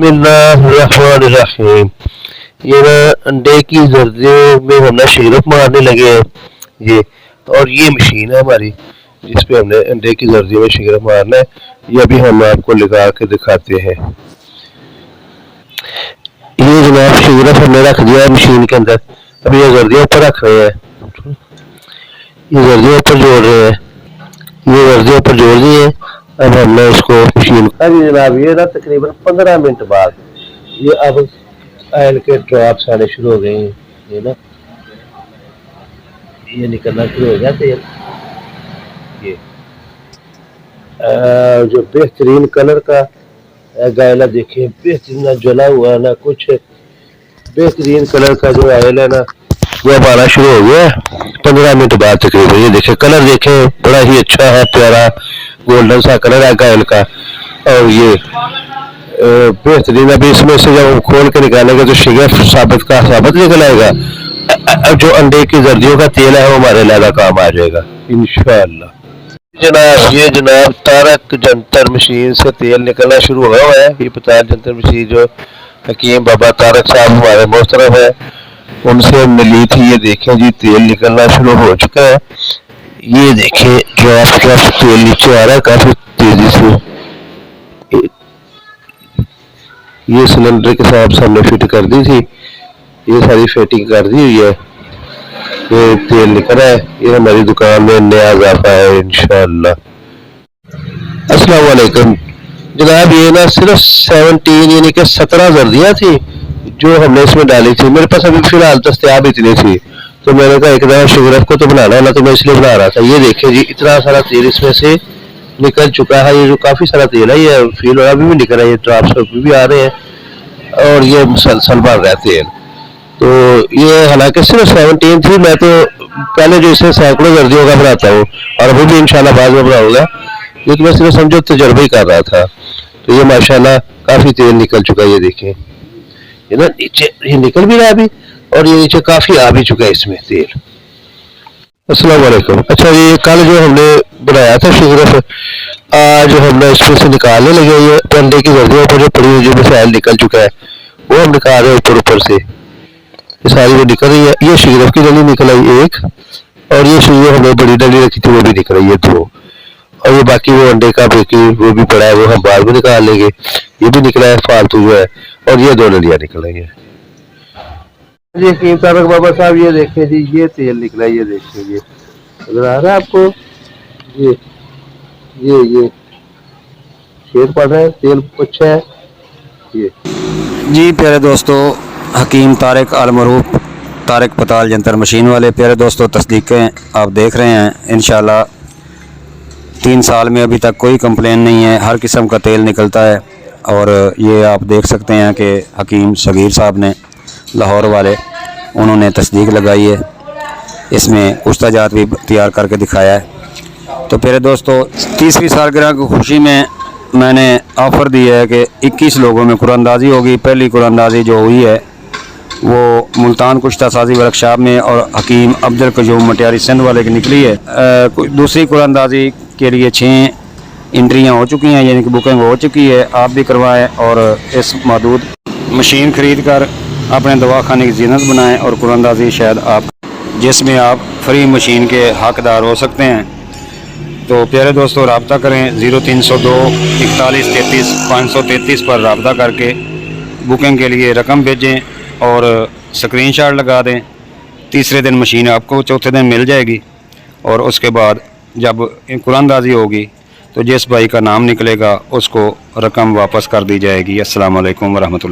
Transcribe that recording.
बिस्मिल्लाहिर्रहमानिर्रहीम। ये ना अंडे की जर्दियों में हम ना शिगरफ मारने लगे हैं ये। और ये मशीन है हमारी जिस पे हमने अंडे की जर्दियों में शिगरफ मारना है। ये अभी हम आपको लगा के दिखाते हैं। ये जनाब शिगरफ हमने रख दिया है मशीन के अंदर। अभी ये जर्दियों ऊपर रख रहे हैं, ये जर्दियों ऊपर जोड़ रहे हैं, ये जर्दियों ऊपर जोड़ दिए। अब हमने इसको मशीन अभी जनाब ये ना तकरीबन 15 मिनट बाद ये अब ऑयल के ड्रॉप्स आने शुरू हो गए हैं। ये ना ये निकलना शुरू हो गया तेल। ये जो बेहतरीन कलर का गायला देखे, बेहतरीन ना जला हुआ ना कुछ, बेहतरीन कलर का जो ऑयल है ना वो अब आना शुरू हो गया 15 मिनट बाद तकरीबन। ये देखे कलर देखे, बड़ा ही अच्छा है, प्यारा गोल्डन सा कलर है गायल का। और ये बेहतरीन। अभी इसमें से जब हम खोल के निकालेंगे तो शिगरफ साबित का साबित निकल आएगा। अब जो अंडे की जर्दियों का तेल है वो हमारे लादा काम आ जाएगा इंशाअल्लाह। जनाब ये जनाब तारक जंतर मशीन से तेल निकलना शुरू हुआ है। ये तारक जंतर मशीन जो हकीम बाबा तारक साहब हमारे मोहतरम है उनसे हमने ली थी। ये देखें जी तेल निकलना शुरू हो चुका है। ये देखें ड्रॉप ड्रॉप तेल नीचे आ रहा है काफी तेजी से। ये सिलेंडर के साथ हमने फिट कर दी थी, ये सारी फिटिंग कर दी हुई है। ये तेल निकल रहा है, ये हमारी दुकान में नया इजाफा है इंशाअल्लाह। अस्सलाम वालेकुम जनाब। ये ना सिर्फ 17 यानी कि 17 जर्दियाँ थी जो हमने इसमें डाली थी। मेरे पास अभी फिलहाल दस्तयाब इतनी थी तो मैंने कहा एक दफा शिगरफ को तो बनाना है ना, तो मैं इसलिए बना रहा था। ये देखिए जी इतना सारा तेल इसमें से निकल चुका है। ये जो काफी सारा तेल है ये फील और अभी भी निकल रहा है, ये ड्रॉप्स अभी भी आ रहे हैं और ये मुसलसल बढ़ रहा है तेल। तो ये हालांकि सिर्फ 17 थी, मैं तो पहले जो इसे सैकड़ों जर्दियों का बनाता हूँ और अभी भी इंशाल्लाह बाद में बनाऊंगा। ये तो मैं सिर्फ समझो तजर्बा ही कर रहा था। तो ये माशाल्लाह काफी तेल निकल चुका है। ये देखें ये ना नीचे ये निकल भी रहा है अभी और ये नीचे काफी आ भी चुका है इसमें तेल। अस्सलाम वालेकुम। अच्छा ये कल जो हमने बनाया था शिगरफ, आज हमने इसमें से निकालने लगे। ये अंडे की जर्दियों पर जो पड़ी हुई जो मिसाइल निकल चुका है वो हम निकाल रहे हैं ऊपर ऊपर से। ये सारी वो निकल रही है। ये शिगरफ की डली निकल आई एक, और ये शिगरफ हमने बड़ी डली रखी थी वो भी निकल रही है 2, और ये बाकी वो अंडे का बेकी वो भी पड़ा है वो हम बाद में निकाल लेंगे। ये भी निकला है फालतू जो है, और ये 2 डलियां निकल रही है। जी हकीम तारक बाबा साहब ये देखें जी ये तेल निकला है। ये देखिए ये नजर आ रहा है आपको, ये शेड पड़ रहा है, तेल अच्छा है ये। जी प्यारे दोस्तों, हकीम तारिक अल मरूफ तारिक पताल जंतर मशीन वाले प्यारे दोस्तों तस्दीकें आप देख रहे हैं। इंशाल्लाह 3 साल में अभी तक कोई कंप्लेन नहीं है, हर किस्म का तेल निकलता है। और ये आप देख सकते हैं कि हकीम सगीर साहब ने लाहौर वाले उन्होंने तस्दीक लगाई है, इसमें कुश्ताजात भी तैयार करके दिखाया है। तो प्यारे दोस्तों 30वीं सालगिरह की खुशी में मैंने ऑफ़र दी है कि 21 लोगों में कुरानंदाज़ी होगी। पहली कुरानंदाज़ी जो हुई है वो मुल्तान कुश्ता साजी वर्कशॉप में और हकीम अब्दुल कयूम मटियारी सिंध वाले की निकली है। दूसरी कुरानंदाज़ी के लिए 6 एंट्रियाँ हो चुकी हैं, यानी कि बुकिंग हो चुकी है। आप भी करवाएं और इस महदूद मशीन ख़रीद कर अपने दवाखाने की ज़ीनत बनाएं और कुरानंदाज़ी शायद आप जिसमें आप फ्री मशीन के हकदार हो सकते हैं। तो प्यारे दोस्तों रब्ता करें 0302 41 33 533 पर रब्ता करके बुकिंग के लिए रकम भेजें और स्क्रीनशॉट लगा दें। तीसरे दिन मशीन आपको चौथे दिन मिल जाएगी और उसके बाद जब कुरानंदाज़ी होगी तो जिस भाई का नाम निकलेगा उसको रकम वापस कर दी जाएगी। अस्सलाम वालेकुम व रहमतुल्लाह।